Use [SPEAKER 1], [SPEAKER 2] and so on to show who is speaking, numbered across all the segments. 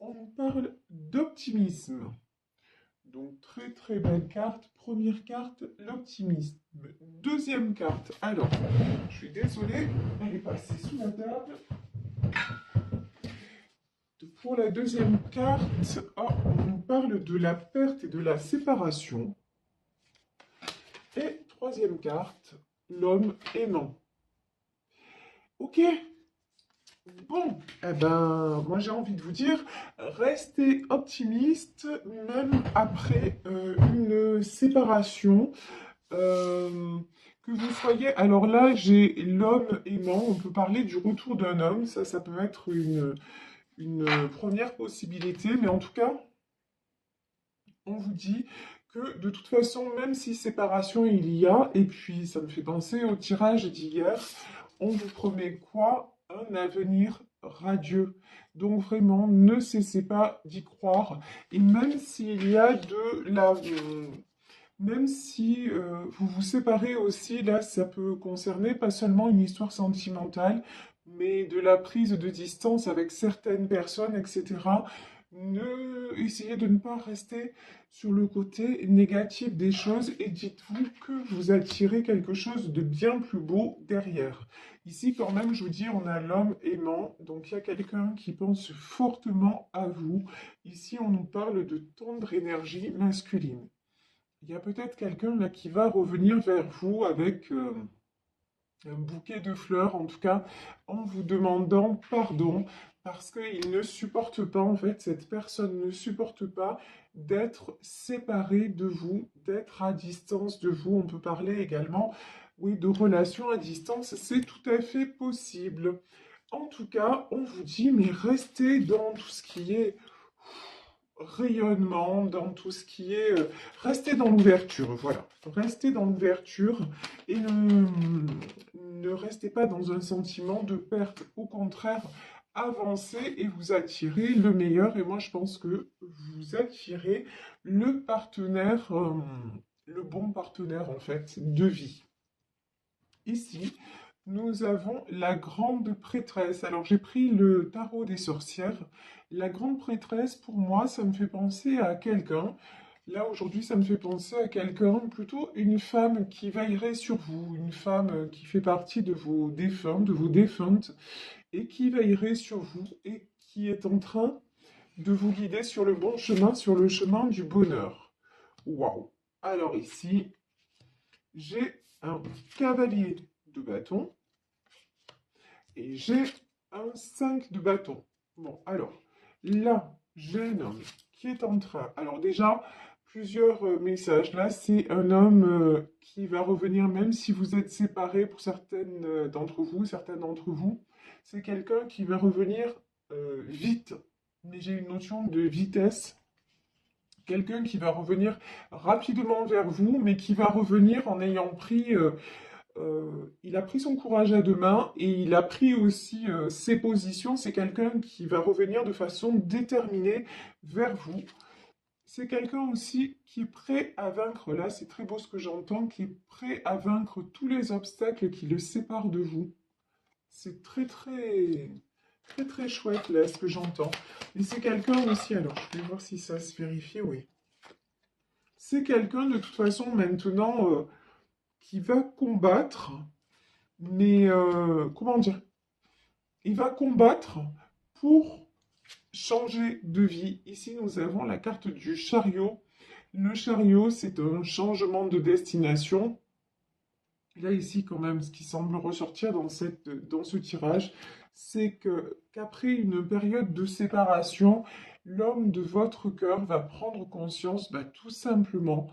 [SPEAKER 1] On parle d'optimisme. Donc très très belle carte. Première carte, l'optimisme. Deuxième carte. Alors, je suis désolé, elle est passée sous la table. Pour la deuxième carte, on nous parle de la perte et de la séparation. Et troisième carte, l'homme aimant. Ok. Bon, eh ben, moi j'ai envie de vous dire, restez optimiste même après une séparation. Euh, que vous soyez, alors là j'ai l'homme aimant, on peut parler du retour d'un homme, ça peut être une première possibilité, mais en tout cas, on vous dit que de toute façon, même si séparation il y a, et puis ça me fait penser au tirage d'hier, on vous promet quoi? Un avenir radieux. Donc vraiment, ne cessez pas d'y croire. Et même s'il y a de la... Même si vous vous séparez aussi, là, ça peut concerner pas seulement une histoire sentimentale, mais de la prise de distance avec certaines personnes, etc. Essayez de ne pas rester sur le côté négatif des choses et dites-vous que vous attirez quelque chose de bien plus beau derrière. Ici, quand même, je vous dis, on a l'homme aimant, donc il y a quelqu'un qui pense fortement à vous. Ici, on nous parle de tendre énergie masculine. Il y a peut-être quelqu'un là qui va revenir vers vous avec un bouquet de fleurs, en tout cas en vous demandant pardon, parce qu'il ne supporte pas, en fait, cette personne ne supporte pas d'être séparée de vous, d'être à distance de vous. On peut parler également, oui, de relations à distance, c'est tout à fait possible. En tout cas, on vous dit, mais restez dans tout ce qui est rayonnement, dans tout ce qui est... restez dans l'ouverture, voilà. Restez dans l'ouverture et ne restez pas dans un sentiment de perte. Au contraire, avancez et vous attirez le meilleur. Et moi, je pense que vous attirez le partenaire, le bon partenaire, en fait, de vie. Ici, nous avons la grande prêtresse. Alors, j'ai pris le tarot des sorcières. La grande prêtresse, pour moi, ça me fait penser à quelqu'un. Là, aujourd'hui, ça me fait penser à quelqu'un, plutôt une femme qui veillerait sur vous, une femme qui fait partie de vos défunts, de vos défuntes, et qui veillerait sur vous et qui est en train de vous guider sur le bon chemin, sur le chemin du bonheur. Waouh! Alors ici, j'ai un cavalier de bâton et j'ai un 5 de bâton. Bon, alors, là, j'ai un homme qui est en train... Alors déjà, plusieurs messages. Là, c'est un homme qui va revenir, même si vous êtes séparés pour certaines d'entre vous, certains d'entre vous. C'est quelqu'un qui va revenir vite. Mais j'ai une notion de vitesse. Quelqu'un qui va revenir rapidement vers vous, mais qui va revenir en ayant pris il a pris son courage à deux mains et il a pris aussi ses positions. C'est quelqu'un qui va revenir de façon déterminée vers vous. C'est quelqu'un aussi qui est prêt à vaincre, là c'est très beau ce que j'entends, qui est prêt à vaincre tous les obstacles qui le séparent de vous. C'est très très très très chouette là ce que j'entends. Et c'est quelqu'un aussi, alors je vais voir si ça se vérifie, oui. C'est quelqu'un de toute façon maintenant qui va combattre, mais comment dire? Il va combattre pour changer de vie. Ici, nous avons la carte du chariot. Le chariot, c'est un changement de destination. Là, ici, quand même, ce qui semble ressortir dans ce tirage, c'est qu'après une période de séparation, l'homme de votre cœur va prendre conscience, bah, tout simplement,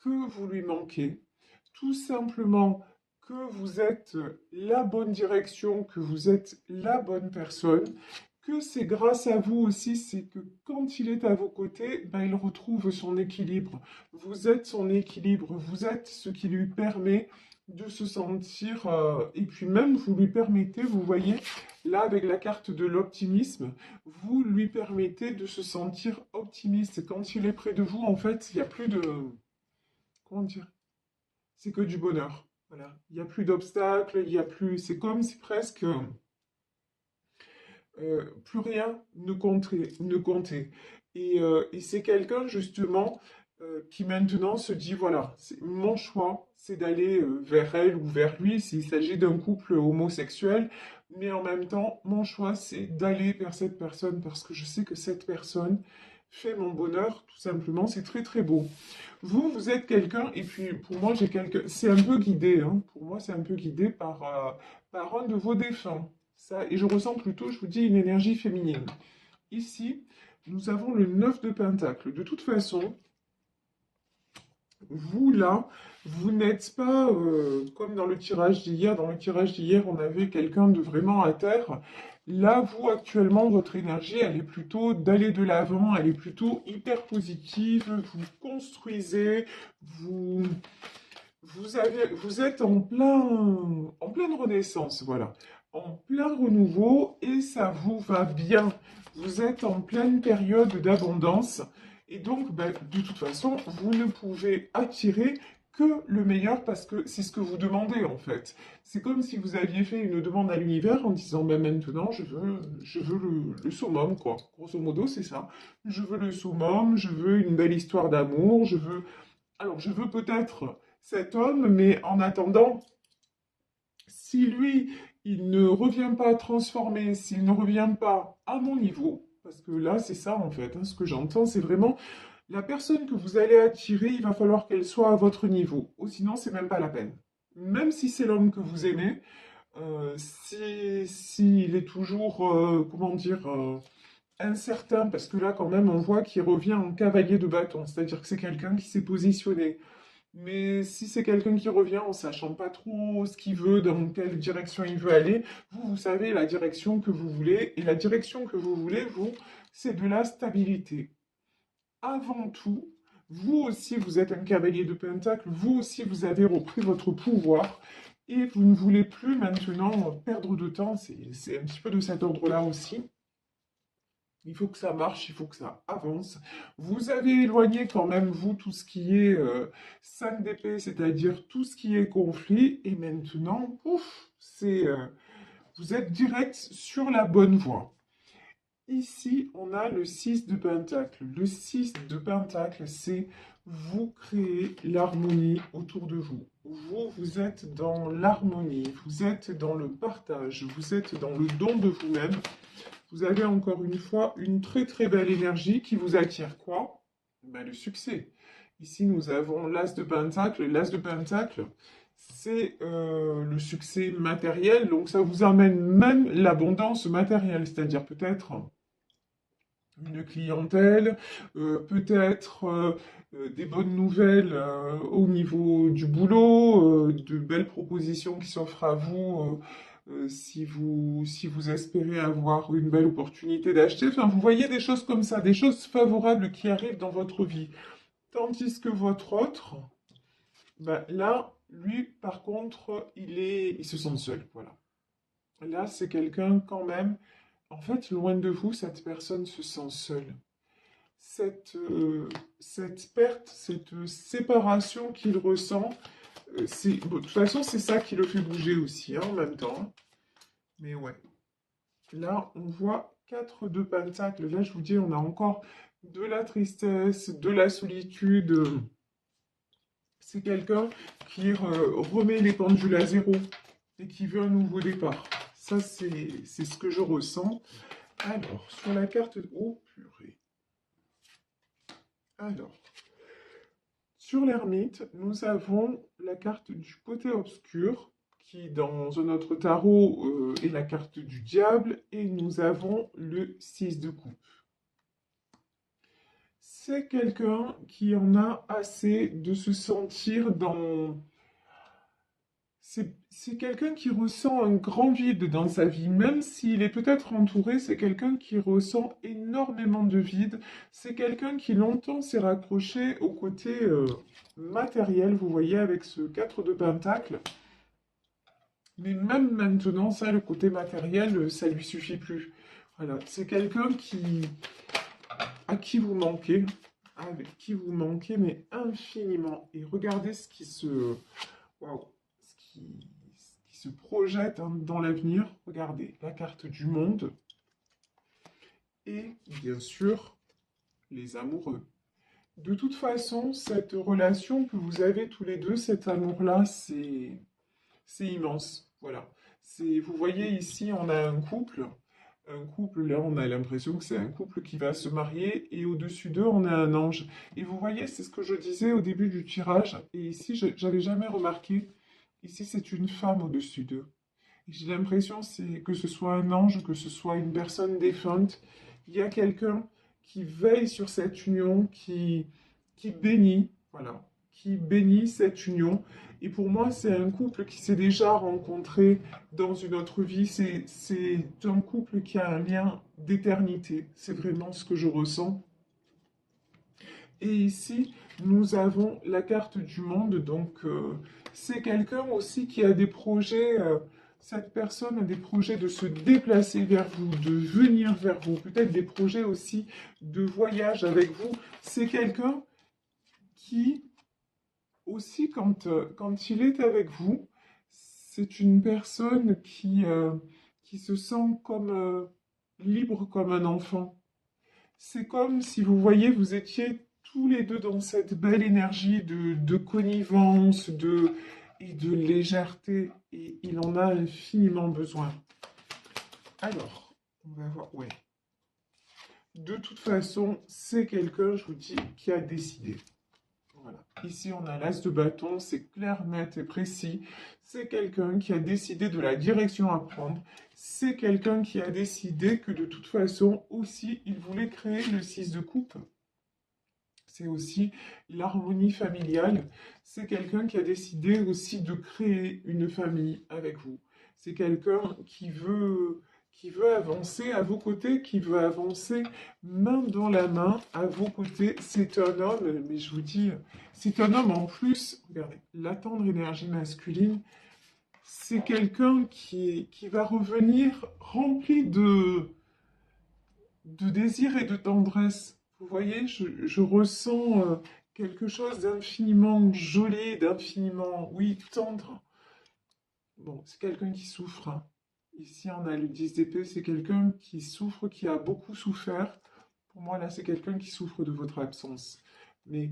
[SPEAKER 1] que vous lui manquez, tout simplement que vous êtes la bonne direction, que vous êtes la bonne personne, que c'est grâce à vous aussi, c'est que quand il est à vos côtés, ben, il retrouve son équilibre. Vous êtes son équilibre, vous êtes ce qui lui permet de se sentir, et puis même vous lui permettez, vous voyez, là avec la carte de l'optimisme, vous lui permettez de se sentir optimiste. Quand il est près de vous, en fait, il n'y a plus de, comment dire, c'est que du bonheur. Voilà. Il n'y a plus d'obstacles, il y a plus. C'est comme si presque plus rien ne comptait. Et c'est quelqu'un justement qui maintenant se dit, voilà, mon choix, c'est d'aller vers elle ou vers lui s'il s'agit d'un couple homosexuel, mais en même temps, mon choix, c'est d'aller vers cette personne parce que je sais que cette personne fait mon bonheur, tout simplement, c'est très très beau. Vous êtes quelqu'un, et puis pour moi, j'ai quelqu'un, c'est un peu guidé, hein, pour moi, c'est un peu guidé par un de vos défunts. Ça, et je ressens plutôt, je vous dis, une énergie féminine. Ici, nous avons le 9 de Pentacle. De toute façon, vous là, vous n'êtes pas comme dans le tirage d'hier. Dans le tirage d'hier, on avait quelqu'un de vraiment à terre. Là, vous, actuellement, votre énergie, elle est plutôt d'aller de l'avant, elle est plutôt hyper positive. Vous construisez, vous, vous êtes en pleine renaissance, voilà. En plein renouveau et ça vous va bien. Vous êtes en pleine période d'abondance et donc, ben, de toute façon, vous ne pouvez attirer que le meilleur parce que c'est ce que vous demandez en fait. C'est comme si vous aviez fait une demande à l'univers en disant, ben maintenant, je veux le summum, quoi. Grosso modo, c'est ça. Je veux le summum, je veux une belle histoire d'amour, je veux alors, je veux peut-être cet homme, mais en attendant, si lui, il ne revient pas transformé, s'il ne revient pas à mon niveau, parce que là, c'est ça en fait, hein, ce que j'entends, c'est vraiment la personne que vous allez attirer, il va falloir qu'elle soit à votre niveau, ou sinon, c'est même pas la peine. Même si c'est l'homme que vous aimez, s'il est toujours, comment dire, incertain, parce que là, quand même, on voit qu'il revient en cavalier de bâton, c'est-à-dire que c'est quelqu'un qui s'est positionné. Mais si c'est quelqu'un qui revient en sachant pas trop ce qu'il veut, dans quelle direction il veut aller, vous savez la direction que vous voulez. Et la direction que vous voulez, vous, c'est de la stabilité. Avant tout, vous aussi, vous êtes un cavalier de Pentacle, vous aussi, vous avez repris votre pouvoir. Et vous ne voulez plus maintenant perdre de temps, c'est un petit peu de cet ordre-là aussi. Il faut que ça marche, il faut que ça avance. Vous avez éloigné quand même, vous, tout ce qui est 5 d'épée, c'est-à-dire tout ce qui est conflit. Et maintenant, pouf, vous êtes direct sur la bonne voie. Ici, on a le 6 de Pentacle. Le 6 de Pentacle, c'est vous créez l'harmonie autour de vous. Vous êtes dans l'harmonie, vous êtes dans le partage, vous êtes dans le don de vous-même. Vous avez encore une fois une très très belle énergie qui vous attire quoi? Ben, le succès. Ici, nous avons l'As de Pentacle. L'As de Pentacle, c'est le succès matériel. Donc, ça vous amène même l'abondance matérielle, c'est-à-dire peut-être une clientèle, peut-être des bonnes nouvelles au niveau du boulot, de belles propositions qui s'offrent à vous si vous espérez avoir une belle opportunité d'acheter. Enfin, vous voyez des choses comme ça, des choses favorables qui arrivent dans votre vie. Tandis que votre autre, ben, là, lui, par contre, il se sent seul. Voilà. Là, c'est quelqu'un quand même. En fait, loin de vous, cette personne se sent seule. Cette, euh, cette perte, cette séparation qu'il ressent, bon, de toute façon, c'est ça qui le fait bouger aussi, hein, en même temps. Mais ouais. Là, on voit 4 de Pentacle. Là, je vous dis, on a encore de la tristesse, de la solitude. C'est quelqu'un qui remet les pendules à zéro et qui veut un nouveau départ. Ça, c'est ce que je ressens. Alors, sur la carte... Oh, purée. Alors, sur l'ermite, nous avons la carte du côté obscur, qui dans un autre tarot est la carte du diable, et nous avons le 6 de coupe. C'est quelqu'un qui en a assez de se sentir dans... C'est quelqu'un qui ressent un grand vide dans sa vie, même s'il est peut-être entouré, c'est quelqu'un qui ressent énormément de vide. C'est quelqu'un qui longtemps s'est raccroché au côté matériel, vous voyez, avec ce 4 de Pentacle. Mais même maintenant, ça, le côté matériel, ça lui suffit plus. Voilà, c'est quelqu'un à qui vous manquez, avec qui vous manquez, mais infiniment. Et regardez ce qui se... Waouh, ce qui se projette hein, dans l'avenir. Regardez, la carte du monde. et bien sûr les amoureux. De toute façon, cette relation que vous avez tous les deux, cet amour-là, c'est immense. Voilà. Vous voyez ici, on a un couple. Un couple, là, on a l'impression que c'est un couple qui va se marier. Et au-dessus d'eux, on a un ange. Et vous voyez, c'est ce que je disais au début du tirage. Et ici, j'avais jamais remarqué. Ici, c'est une femme au-dessus d'eux. Et j'ai l'impression que ce soit un ange, que ce soit une personne défunte. Il y a quelqu'un qui veille sur cette union, qui bénit, voilà, qui bénit cette union. Et pour moi, c'est un couple qui s'est déjà rencontré dans une autre vie. C'est un couple qui a un lien d'éternité. C'est vraiment ce que je ressens. Et ici, nous avons la carte du monde. Donc, c'est quelqu'un aussi qui a des projets. Cette personne a des projets de se déplacer vers vous, de venir vers vous. Peut-être des projets aussi de voyage avec vous. C'est quelqu'un qui aussi, quand il est avec vous, c'est une personne qui se sent comme libre comme un enfant. C'est comme si vous voyez, vous étiez tous les deux dans cette belle énergie de connivence, et de légèreté, et il en a infiniment besoin. Alors, on va voir, ouais. De toute façon, c'est quelqu'un, je vous dis, qui a décidé. Voilà. Ici, on a l'as de bâton, c'est clair, net et précis. C'est quelqu'un qui a décidé de la direction à prendre. C'est quelqu'un qui a décidé que de toute façon, aussi, il voulait créer le 6 de coupe. C'est aussi l'harmonie familiale. C'est quelqu'un qui a décidé aussi de créer une famille avec vous. C'est quelqu'un qui veut avancer à vos côtés, qui veut avancer main dans la main à vos côtés. C'est un homme, mais je vous dis, c'est un homme en plus, regardez, la tendre énergie masculine, c'est quelqu'un qui va revenir rempli de désir et de tendresse. Vous voyez, je ressens quelque chose d'infiniment joli, d'infiniment, oui, tendre. Bon, c'est quelqu'un qui souffre, hein. Ici, on a le 10 d'épée, c'est quelqu'un qui souffre, qui a beaucoup souffert. Pour moi, là, c'est quelqu'un qui souffre de votre absence. Mais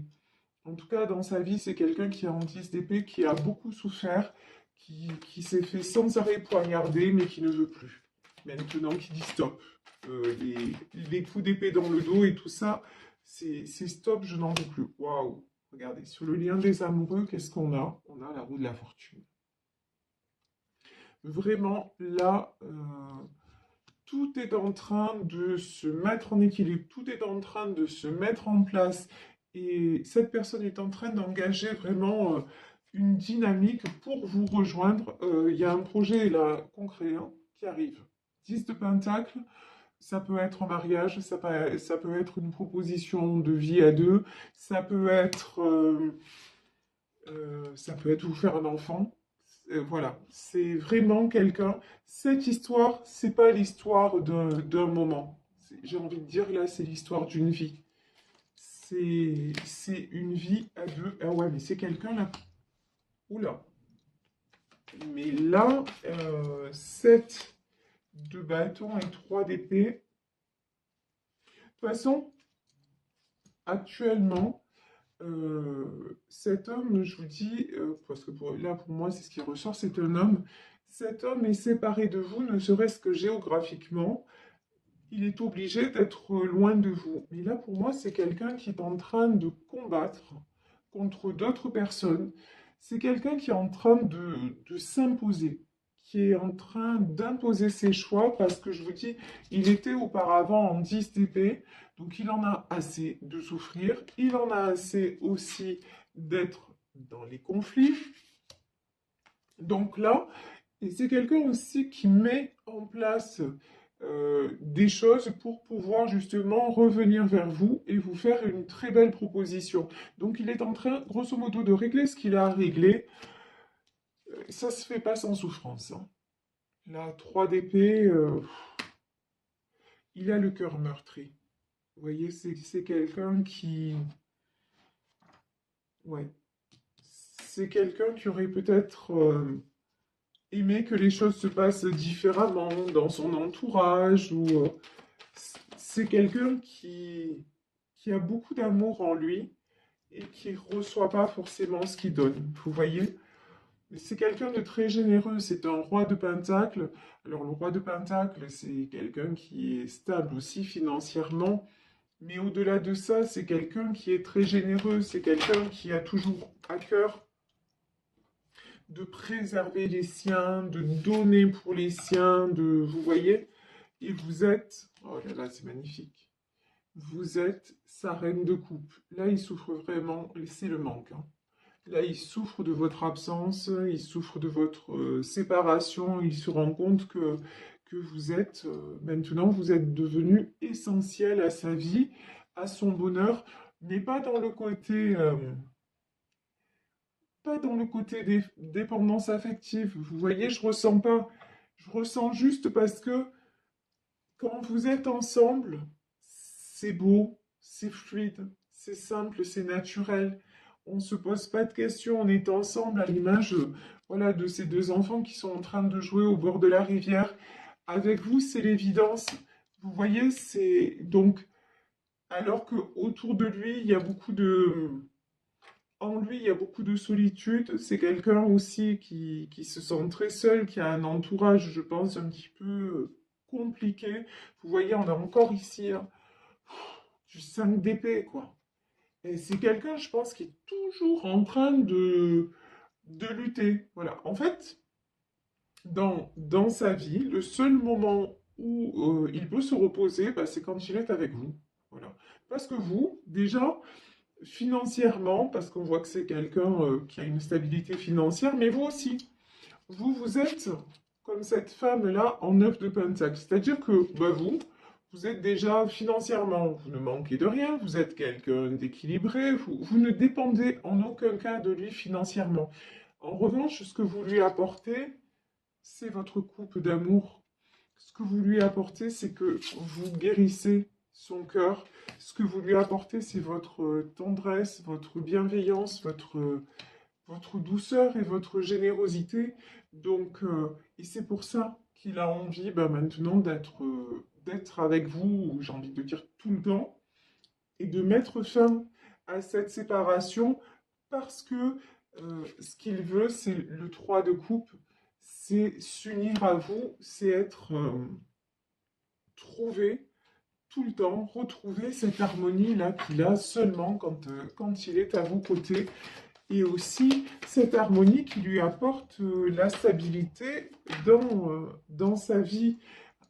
[SPEAKER 1] en tout cas, dans sa vie, c'est quelqu'un qui a en 10 d'épée, qui a beaucoup souffert, qui s'est fait sans arrêt poignarder, mais qui ne veut plus. Maintenant, qui dit stop. Les coups d'épée dans le dos et tout ça, c'est stop, je n'en veux plus. Waouh! Regardez, sur le lien des amoureux, qu'est-ce qu'on a? On a la roue de la fortune. Vraiment, là, tout est en train de se mettre en équilibre, tout est en train de se mettre en place. Et cette personne est en train d'engager vraiment une dynamique pour vous rejoindre. Il y a un projet là concret hein, qui arrive. 10 de Pentacle, ça peut être un mariage, ça peut être une proposition de vie à deux, ça peut être vous faire un enfant. Voilà, c'est vraiment quelqu'un. Cette histoire, c'est pas l'histoire d'un moment. J'ai envie de dire là, c'est l'histoire d'une vie. C'est une vie à deux. Ah ouais, mais c'est quelqu'un là. Oula. Mais là, 7 de bâton et 3 d'épée. De toute façon, actuellement, cet homme, je vous dis, parce que là pour moi c'est ce qui ressort, c'est un homme. Cet homme est séparé de vous, ne serait-ce que géographiquement. Il est obligé d'être loin de vous. Mais là pour moi c'est quelqu'un qui est en train de combattre contre d'autres personnes. C'est quelqu'un qui est en train de s'imposer, qui est en train d'imposer ses choix parce que je vous dis, il était auparavant en 10 d'épée, donc il en a assez de souffrir, il en a assez aussi d'être dans les conflits. Donc là, et c'est quelqu'un aussi qui met en place des choses pour pouvoir justement revenir vers vous et vous faire une très belle proposition. Donc il est en train, grosso modo, de régler ce qu'il a à régler. Ça se fait pas sans souffrance, hein. La 3 d'épée, il a le cœur meurtri. Vous voyez, c'est quelqu'un qui... Ouais. C'est quelqu'un qui aurait peut-être aimé que les choses se passent différemment dans son entourage ou... c'est quelqu'un qui a beaucoup d'amour en lui et qui ne reçoit pas forcément ce qu'il donne. Vous voyez? C'est quelqu'un de très généreux, c'est un roi de Pentacle. Alors, le roi de Pentacle, c'est quelqu'un qui est stable aussi financièrement, mais au-delà de ça, c'est quelqu'un qui est très généreux, c'est quelqu'un qui a toujours à cœur de préserver les siens, de donner pour les siens, vous voyez, et vous êtes, oh là là, c'est magnifique, vous êtes sa reine de coupe. Là, il souffre vraiment, c'est le manque, hein. Là, il souffre de votre absence, il souffre de votre séparation, il se rend compte que vous êtes, maintenant, vous êtes devenu essentiel à sa vie, à son bonheur, mais pas dans le côté dépendance affective. Vous voyez, je ressens pas. Je ressens juste parce que quand vous êtes ensemble, c'est beau, c'est fluide, c'est simple, c'est naturel. On ne se pose pas de questions, on est ensemble à l'image voilà, de ces deux enfants qui sont en train de jouer au bord de la rivière. Avec vous, c'est l'évidence. Vous voyez, c'est donc, alors que autour de lui, il y a beaucoup en lui, il y a beaucoup de solitude. C'est quelqu'un aussi qui se sent très seul, qui a un entourage, je pense, un petit peu compliqué. Vous voyez, on a encore ici hein, du 5 d'épée, quoi. Et c'est quelqu'un, je pense, qui est toujours en train de lutter. Voilà. En fait, dans sa vie, le seul moment où il peut se reposer, bah, c'est quand il est avec vous. Voilà. Parce que vous, déjà, financièrement, parce qu'on voit que c'est quelqu'un qui a une stabilité financière, mais vous aussi, vous êtes comme cette femme-là en 9 de Pentacle. C'est-à-dire que bah, vous êtes déjà financièrement, vous ne manquez de rien, vous êtes quelqu'un d'équilibré, vous ne dépendez en aucun cas de lui financièrement. En revanche, ce que vous lui apportez, c'est votre coupe d'amour. Ce que vous lui apportez, c'est que vous guérissez son cœur. Ce que vous lui apportez, c'est votre tendresse, votre bienveillance, votre douceur et votre générosité. Donc, et c'est pour ça qu'il a envie bah, maintenant d'être avec vous, j'ai envie de dire tout le temps, et de mettre fin à cette séparation parce que ce qu'il veut, c'est le 3 de coupe, c'est s'unir à vous, c'est être trouvé tout le temps, retrouver cette harmonie-là qu'il a seulement quand il est à vos côtés. Et aussi cette harmonie qui lui apporte la stabilité dans sa vie.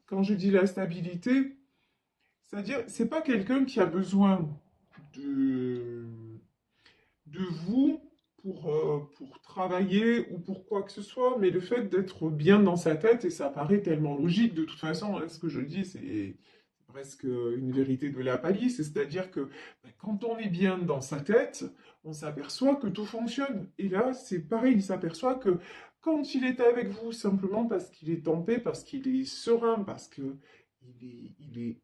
[SPEAKER 1] Quand je dis la stabilité, c'est-à-dire, c'est pas quelqu'un qui a besoin de, de vous pour travailler ou pour quoi que ce soit, mais le fait d'être bien dans sa tête, et ça paraît tellement logique, de toute façon, hein, ce que je dis, c'est presque une vérité de la palisse, c'est-à-dire que ben, quand on est bien dans sa tête, on s'aperçoit que tout fonctionne. Et là, c'est pareil, il s'aperçoit que quand il est avec vous, simplement parce qu'il est en paix, parce qu'il est serein, parce qu'il il est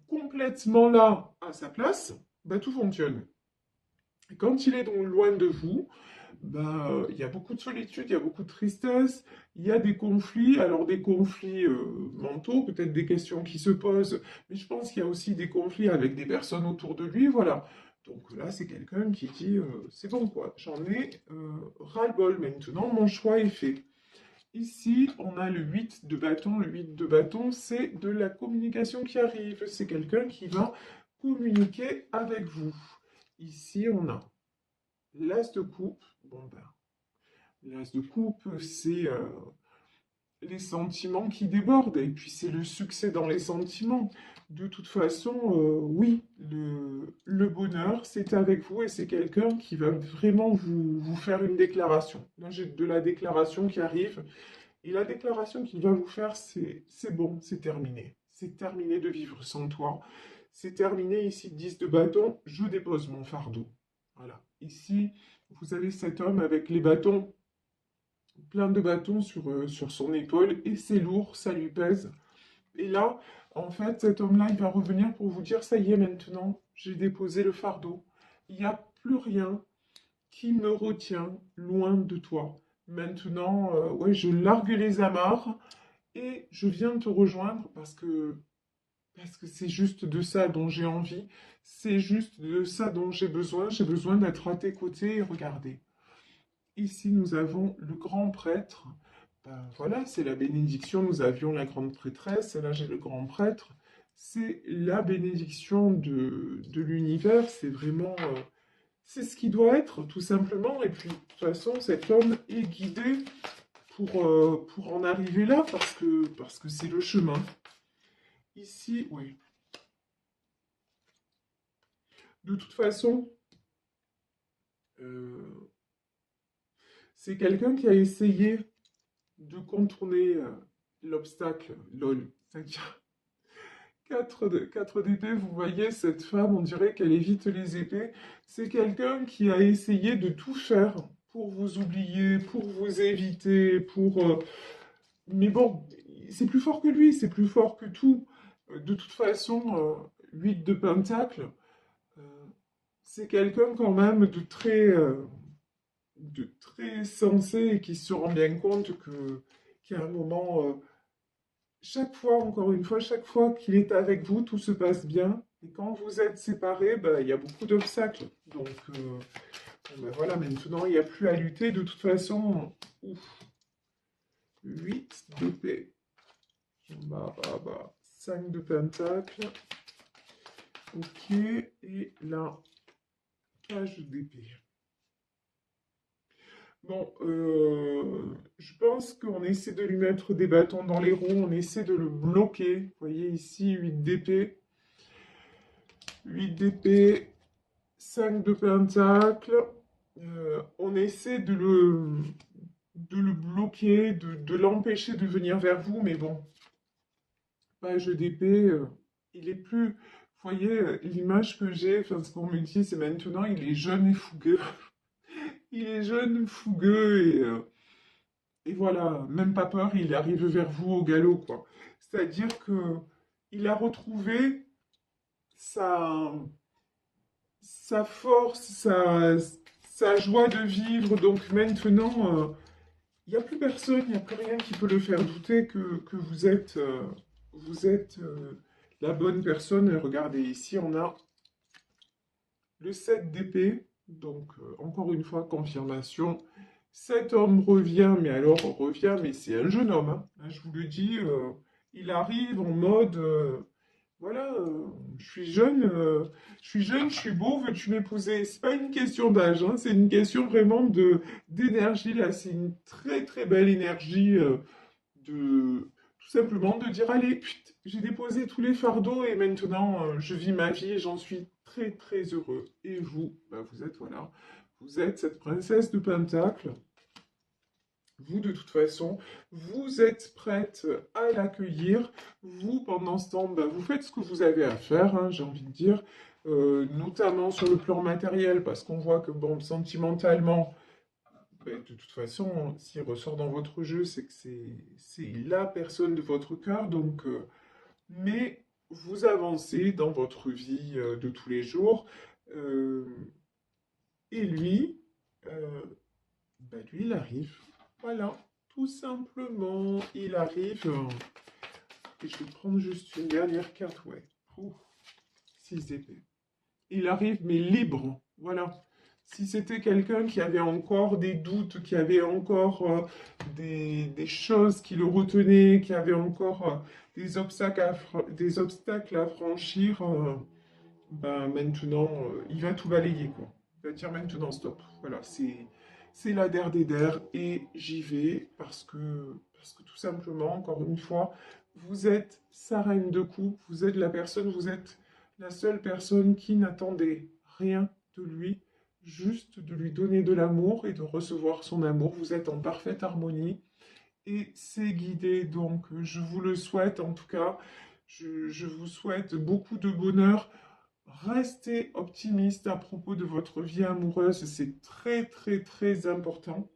[SPEAKER 1] complètement là, à sa place, ben, tout fonctionne. Et quand il est donc loin de vous, ben, il y a beaucoup de solitude, il y a beaucoup de tristesse, il y a des conflits, alors des conflits mentaux, peut-être des questions qui se posent, mais je pense qu'il y a aussi des conflits avec des personnes autour de lui, voilà. Donc là, c'est quelqu'un qui dit, c'est bon quoi, j'en ai ras-le-bol maintenant, mon choix est fait. Ici, on a le 8 de bâton. Le 8 de bâton, c'est de la communication qui arrive. C'est quelqu'un qui va communiquer avec vous. Ici, on a l'as de coupe. Bon, ben, l'as de coupe, c'est les sentiments qui débordent. Et puis, c'est le succès dans les sentiments. De toute façon, oui, le bonheur, c'est avec vous et c'est quelqu'un qui va vraiment vous faire une déclaration. Là, j'ai de la déclaration qui arrive. Et la déclaration qu'il va vous faire, c'est bon, c'est terminé. C'est terminé de vivre sans toi. C'est terminé ici, 10 de bâton, je dépose mon fardeau. Voilà. Ici, vous avez cet homme avec les bâtons, plein de bâtons sur son épaule, et c'est lourd, ça lui pèse. Et là, en fait, cet homme-là, il va revenir pour vous dire, ça y est, maintenant, j'ai déposé le fardeau. Il n'y a plus rien qui me retient loin de toi. Maintenant, ouais, je largue les amarres et je viens te rejoindre parce que parce que c'est juste de ça dont j'ai envie, c'est juste de ça dont j'ai besoin d'être à tes côtés et regarder. Ici, nous avons le grand prêtre. Ben, voilà, c'est la bénédiction. Nous avions la grande prêtresse, et là j'ai le grand prêtre. C'est la bénédiction de l'univers. C'est vraiment, c'est ce qui doit être, tout simplement. Et puis, de toute façon, cet homme est guidé pour en arriver là, parce que c'est le chemin. Ici, oui. De toute façon, euh, c'est quelqu'un qui a essayé de contourner l'obstacle, lol. C'est-à-dire 4 d'épée, vous voyez, cette femme, on dirait qu'elle évite les épées. C'est quelqu'un qui a essayé de tout faire pour vous oublier, pour vous éviter, mais bon, c'est plus fort que lui, c'est plus fort que tout. De toute façon, 8 de pentacle, euh, c'est quelqu'un quand même de très sensé et qui se rend bien compte qu'à un moment, chaque fois, encore une fois, chaque fois qu'il est avec vous, tout se passe bien. Et quand vous êtes séparés, ben, il y a beaucoup d'obstacles. Donc, bon, ben voilà, maintenant, il n'y a plus à lutter. De toute façon, ouf, 8 d'épée. Bah. 5 de pentacle. Ok, et là, cage d'épée. Bon, je pense qu'on essaie de lui mettre des bâtons dans les roues, on essaie de le bloquer. Vous voyez ici, 8 d'épée. 8 d'épée, 5 de pentacle. On essaie de le bloquer, de l'empêcher de venir vers vous, mais bon, page d'épée, il est plus... Vous voyez, l'image que j'ai, enfin, ce qu'on me dit, c'est maintenant, il est jeune et fougueux. Il est jeune, fougueux, et voilà, même pas peur, il arrive vers vous au galop, quoi. C'est-à-dire que il a retrouvé sa, sa force, sa joie de vivre. Donc maintenant, il n'y a plus personne, il n'y a plus rien qui peut le faire douter que vous êtes la bonne personne. Et regardez, ici, on a le 7 d'épée. Donc, encore une fois, confirmation. Cet homme revient, mais alors revient, mais c'est un jeune homme, hein. Hein, je vous le dis, il arrive en mode, voilà, je suis beau, veux-tu m'épouser? C'est pas une question d'âge, hein, c'est une question vraiment d'énergie là. C'est une très très belle énergie de tout simplement de dire allez, put, j'ai déposé tous les fardeaux et maintenant je vis ma vie et j'en suis très très heureux. Et vous, bah, vous êtes voilà, vous êtes cette princesse de Pentacle. Vous, de toute façon, vous êtes prête à l'accueillir. Vous, pendant ce temps, bah, vous faites ce que vous avez à faire, hein, j'ai envie de dire, notamment sur le plan matériel, parce qu'on voit que, bon, sentimentalement, bah, de toute façon, s'il ressort dans votre jeu, c'est que c'est la personne de votre cœur, donc, mais vous avancez dans votre vie de tous les jours, euh, et lui, euh, bah, lui, il arrive. Voilà, tout simplement, il arrive. Et je vais prendre juste une dernière carte, ouais. Ouh, 6 d'épée. Il arrive, mais libre. Voilà. Si c'était quelqu'un qui avait encore des doutes, qui avait encore des choses qui le retenaient, qui avait encore des obstacles à franchir, ben maintenant, il va tout balayer, quoi. Il va dire maintenant stop. Voilà, c'est la der des der et j'y vais parce que tout simplement, encore une fois, vous êtes sa reine de coupe, vous êtes la personne, vous êtes la seule personne qui n'attendait rien de lui, juste de lui donner de l'amour et de recevoir son amour. Vous êtes en parfaite harmonie et c'est guidé, donc je vous le souhaite en tout cas. Je vous souhaite beaucoup de bonheur. Restez optimiste à propos de votre vie amoureuse, c'est très très très important.